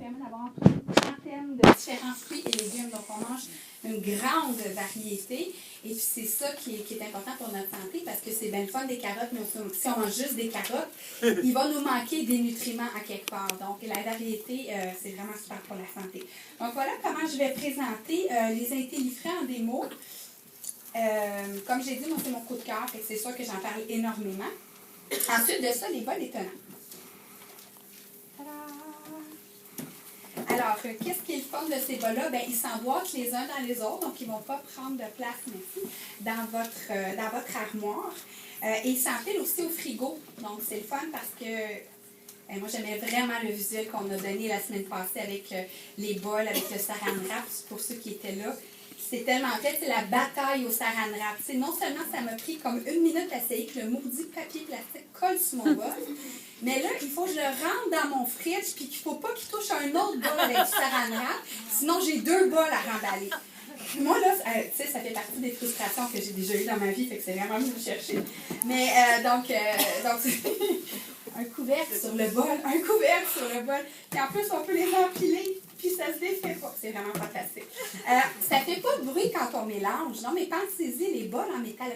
permet d'avoir une trentaine de différents fruits et légumes. Donc, on mange une grande variété. Et puis, c'est ça qui est important pour notre santé parce que c'est bien le fun des carottes, mais si on mange juste des carottes, il va nous manquer des nutriments à quelque part. Donc, la variété, c'est vraiment super pour la santé. Donc, voilà comment je vais présenter les intellifrais en des mots. Comme j'ai dit, moi, c'est mon coup de cœur, et c'est sûr que j'en parle énormément. Ensuite de ça, les bols étonnants. Alors, qu'est-ce qui est le fun de ces bols-là? Bien, ils s'emboîtent les uns dans les autres, donc ils ne vont pas prendre de place, merci, dans votre armoire. Et ils s'empilent aussi au frigo. Donc, c'est le fun parce que moi, j'aimais vraiment le visuel qu'on a donné la semaine passée avec les bols, avec le saran wrap, pour ceux qui étaient là. C'est tellement fait, c'est la bataille au saran wrap. T'sais, non seulement ça m'a pris comme 1 minute à essayer que le maudit papier plastique colle sur mon bol, mais là, il faut que je le rentre dans mon fridge puis qu'il ne faut pas qu'il touche un autre bol avec du saran wrap, sinon j'ai 2 bols à remballer. Moi, là, tu sais, ça fait partie des frustrations que j'ai déjà eues dans ma vie, fait que c'est vraiment mieux de chercher. Mais donc un couvercle sur le bol, puis en plus, on peut les empiler. Puis ça se défait pas. C'est vraiment fantastique. Ça fait pas de bruit quand on mélange. Non, mais pensez-y, les bols en métal,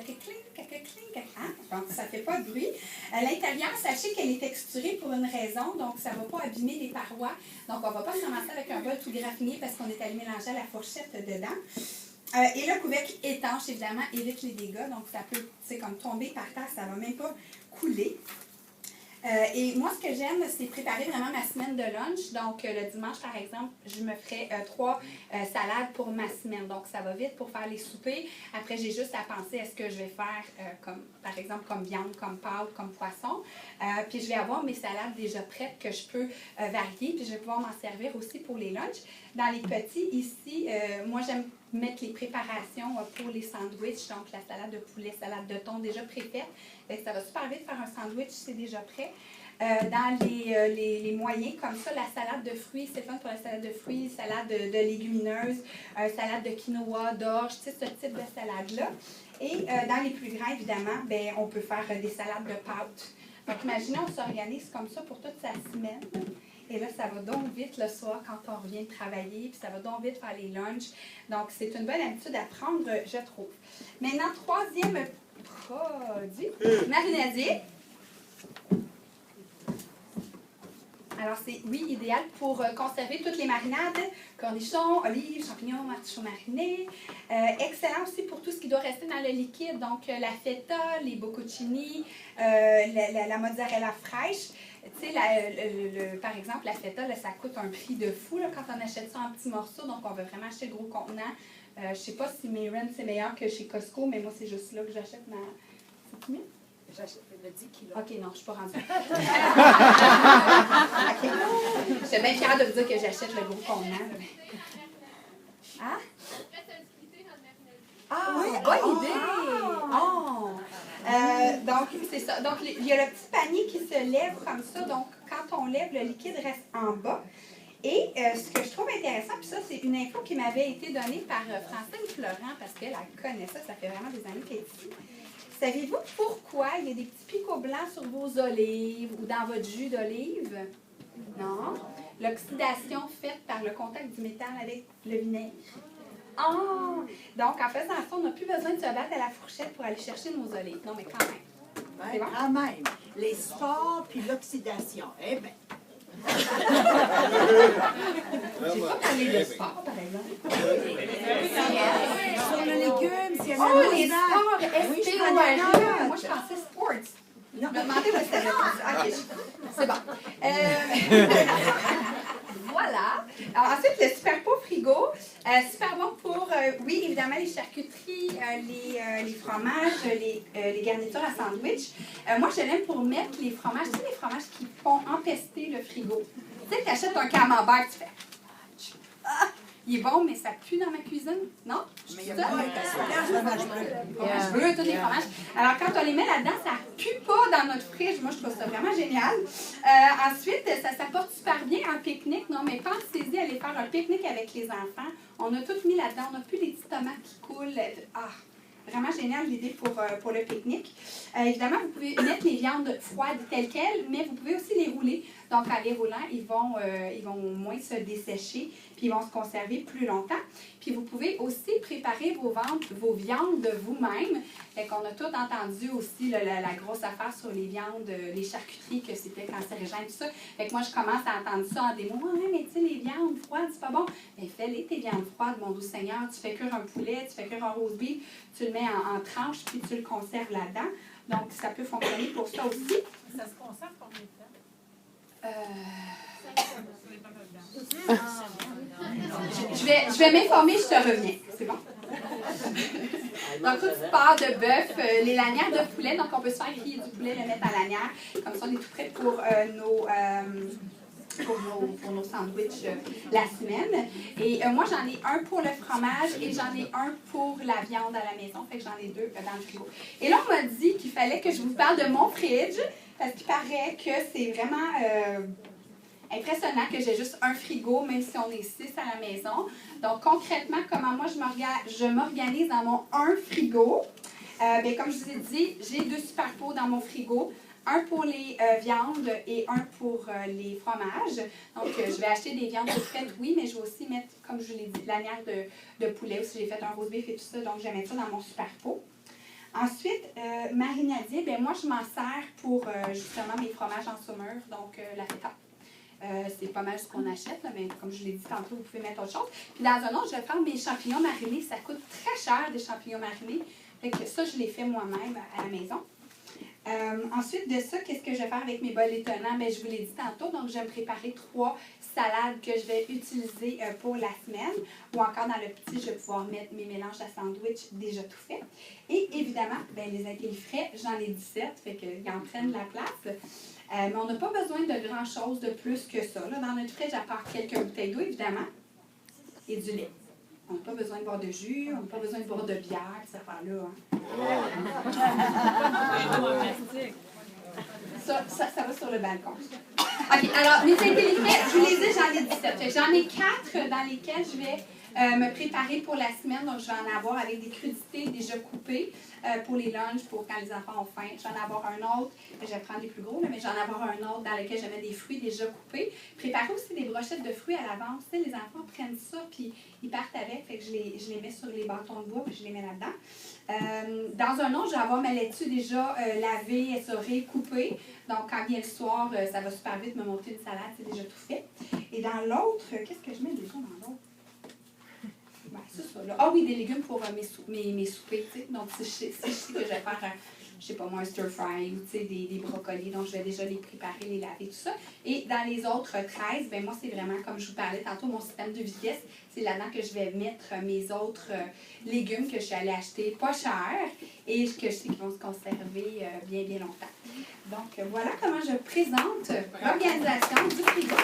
donc ça fait pas de bruit. À l'intérieur, sachez qu'elle est texturée pour une raison, donc ça va pas abîmer les parois. Donc on va pas se ramasser avec un bol tout graffiné parce qu'on est allé mélanger à la fourchette dedans. Et le couvercle étanche, évidemment, évite les dégâts. Donc ça peut, c'est comme tomber par terre, ça va même pas couler. Et moi, ce que j'aime, c'est préparer vraiment ma semaine de lunch. Donc, le dimanche, par exemple, je me ferai 3 salades pour ma semaine. Donc, ça va vite pour faire les soupers. Après, j'ai juste à penser à ce que je vais faire, par exemple, comme viande, comme pâte, comme poisson. Puis, je vais avoir mes salades déjà prêtes que je peux varier. Puis, je vais pouvoir m'en servir aussi pour les lunchs. Dans les petits, ici, moi, j'aime mettre les préparations pour les sandwichs. Donc, la salade de poulet, salade de thon déjà préfaite. Ça va super vite faire un sandwich, c'est déjà prêt. Dans les moyens, comme ça, la salade de fruits, c'est fun pour la salade de fruits, salade de légumineuses, salade de quinoa, d'orge, tu sais, ce type de salade-là. Et dans les plus grands, évidemment, bien, on peut faire des salades de pâtes. Donc, imaginez, on s'organise comme ça pour toute sa semaine. Et là, ça va donc vite le soir quand on revient de travailler, puis ça va donc vite faire les lunchs. Donc, c'est une bonne habitude à prendre, je trouve. Maintenant, troisième produit, marinadier. Alors, c'est, oui, idéal pour conserver toutes les marinades, cornichons, olives, champignons, artichauts marinés. Excellent aussi pour tout ce qui doit rester dans le liquide, donc la feta, les bocconcini, la mozzarella fraîche. Tu sais, par exemple, la feta, là, ça coûte un prix de fou là, quand on achète ça en petits morceaux, donc on veut vraiment acheter le gros contenant. Je ne sais pas si Mayron, c'est meilleur que chez Costco, mais moi, c'est juste là que j'achète ma... C'est combien? J'achète le 10 kilos. OK, non, je ne suis pas rendue. OK. Je suis bien fière de vous dire que j'achète le gros contenant. Hein? Ah, oui, bonne idée! Oh! Donc, c'est ça. Donc, il y a le petit panier qui se lève comme ça. Donc, quand on lève, le liquide reste en bas. Et ce que je trouve intéressant, puis ça, c'est une info qui m'avait été donnée par Francine Florent, parce qu'elle connaît ça, ça fait vraiment des années qu'elle est ici. Savez-vous pourquoi il y a des petits picots blancs sur vos olives ou dans votre jus d'olive? Non. L'oxydation faite par le contact du métal avec le vinaigre. Oh! Donc, en faisant ça, on n'a plus besoin de se battre à la fourchette pour aller chercher nos olives. Non, mais quand même. C'est bon? Quand même. Les spores puis l'oxydation. Eh bien. J'ai pas parlé de sport, par exemple. Sur le légume, s'il y a Oh, les sports! S-P-O-R-E. Moi, je pensais sports. Non. Je me demandais où c'était. OK, c'est bon. Voilà. Alors, ensuite, le super pot frigo. Super bon pour, oui, évidemment, les charcuteries, les fromages, les garnitures à sandwich. Moi, je l'aime pour mettre les fromages, tu sais, les fromages qui font empester le frigo. Tu sais, tu achètes un camembert, tu fais... Ah, il est bon, mais ça pue dans ma cuisine. Non? Mais il y a pas de fromage bleu. Fromage bleu, tous les fromages. Alors, quand on les met là-dedans, ça ne pue pas dans notre fridge. Moi, je trouve ça vraiment génial. Ensuite, ça s'apporte super bien en pique-nique. Non, mais pensez-y à aller faire un pique-nique avec les enfants. On a tout mis là-dedans. On n'a plus des petites tomates qui coulent. Ah! Vraiment génial l'idée pour le pique-nique. Évidemment, vous pouvez mettre les viandes froides telles quelles, mais vous pouvez aussi les rouler. Donc, en les roulant, ils vont moins se dessécher, puis ils vont se conserver plus longtemps. Puis, vous pouvez aussi préparer vos viandes vous-même. Fait qu'on a tout entendu aussi la grosse affaire sur les viandes, les charcuteries, que c'était cancérigène, tout ça. Fait que moi, je commence à entendre ça en démo. Ouais, mais tu sais, les viandes froides, c'est pas bon. Mais fais-les, tes viandes froides, mon doux Seigneur. Tu fais cuire un poulet, tu fais cuire un roast beef, tu le mets en tranches, puis tu le conserves là-dedans. Donc, ça peut fonctionner pour ça aussi. Ça se conserve combien de temps? Je vais m'informer, je te reviens. C'est bon? Donc, toute petite part de bœuf, les lanières de poulet. Donc, on peut se faire griller du poulet, le mettre à lanière. Comme ça, on est tout prêt pour nos sandwichs la semaine. Et moi, j'en ai un pour le fromage et j'en ai un pour la viande à la maison. Fait que j'en ai deux dans le frigo. Et là, on m'a dit qu'il fallait que je vous parle de mon fridge parce qu'il paraît que c'est vraiment impressionnant que j'ai juste un frigo, même si on est 6 à la maison. Donc, concrètement, comment moi, je m'organise dans mon un frigo. Bien, comme je vous ai dit, j'ai 2 super pots dans mon frigo. Un pour les viandes et un pour les fromages. Donc, je vais acheter des viandes toutes faites, oui, mais je vais aussi mettre, comme je vous l'ai dit, de lanière de poulet, aussi j'ai fait un roast beef et tout ça, donc je vais mettre ça dans mon super pot. Ensuite, marinadier, bien moi, je m'en sers pour justement mes fromages en saumure, donc la feta. C'est pas mal ce qu'on achète, là, mais comme je l'ai dit tantôt, vous pouvez mettre autre chose. Puis dans un autre, je vais prendre mes champignons marinés. Ça coûte très cher, des champignons marinés. Fait que ça, je les fais moi-même à la maison. Ensuite de ça, qu'est-ce que je vais faire avec mes bols étonnants? Bien, je vous l'ai dit tantôt, donc je vais me préparer 3 salades que je vais utiliser pour la semaine. Ou encore dans le petit, je vais pouvoir mettre mes mélanges à sandwich déjà tout faits. Et évidemment, bien, les frais, j'en ai 17, fait qu'ils en prennent la place. Mais on n'a pas besoin de grand-chose de plus que ça. Là, dans notre fridge, à part quelques bouteilles d'eau, évidemment, et du lait. On n'a pas besoin de boire de jus, on n'a pas besoin de boire de bière, cette affaire-là. Hein. Ça va sur le balcon. OK, alors, mes intelligents, je vous les ai, j'en ai 17. J'en ai 4 dans lesquels je vais me préparer pour la semaine. Donc, je vais en avoir avec des crudités déjà coupées pour les lunchs, pour quand les enfants ont faim. Je vais en avoir un autre, je vais prendre les plus gros, là, mais je vais en avoir un autre dans lequel je mets des fruits déjà coupés. Préparer aussi des brochettes de fruits à l'avance. Tu sais, les enfants prennent ça, puis ils partent avec. Fait que je les mets sur les bâtons de bois, puis je les mets là-dedans. Dans un autre, je vais avoir ma laitue déjà lavée, essorée, coupée. Donc, quand vient le soir, ça va super vite me monter une salade, c'est déjà tout fait. Et dans l'autre, qu'est-ce que je mets déjà dans l'autre? Ben, c'est ça, là. Ah oui, des légumes pour mes soupers, tu sais. Donc, si je sais que je vais faire, je sais pas moi, un stir-fry ou, tu sais, des brocolis. Donc, je vais déjà les préparer, les laver, tout ça. Et dans les autres 13, ben moi, c'est vraiment, comme je vous parlais tantôt, mon système de vitesse. C'est là-dedans que je vais mettre mes autres légumes que je suis allée acheter pas cher et que je sais qu'ils vont se conserver bien, bien longtemps. Donc, voilà comment je présente l'organisation du frigo.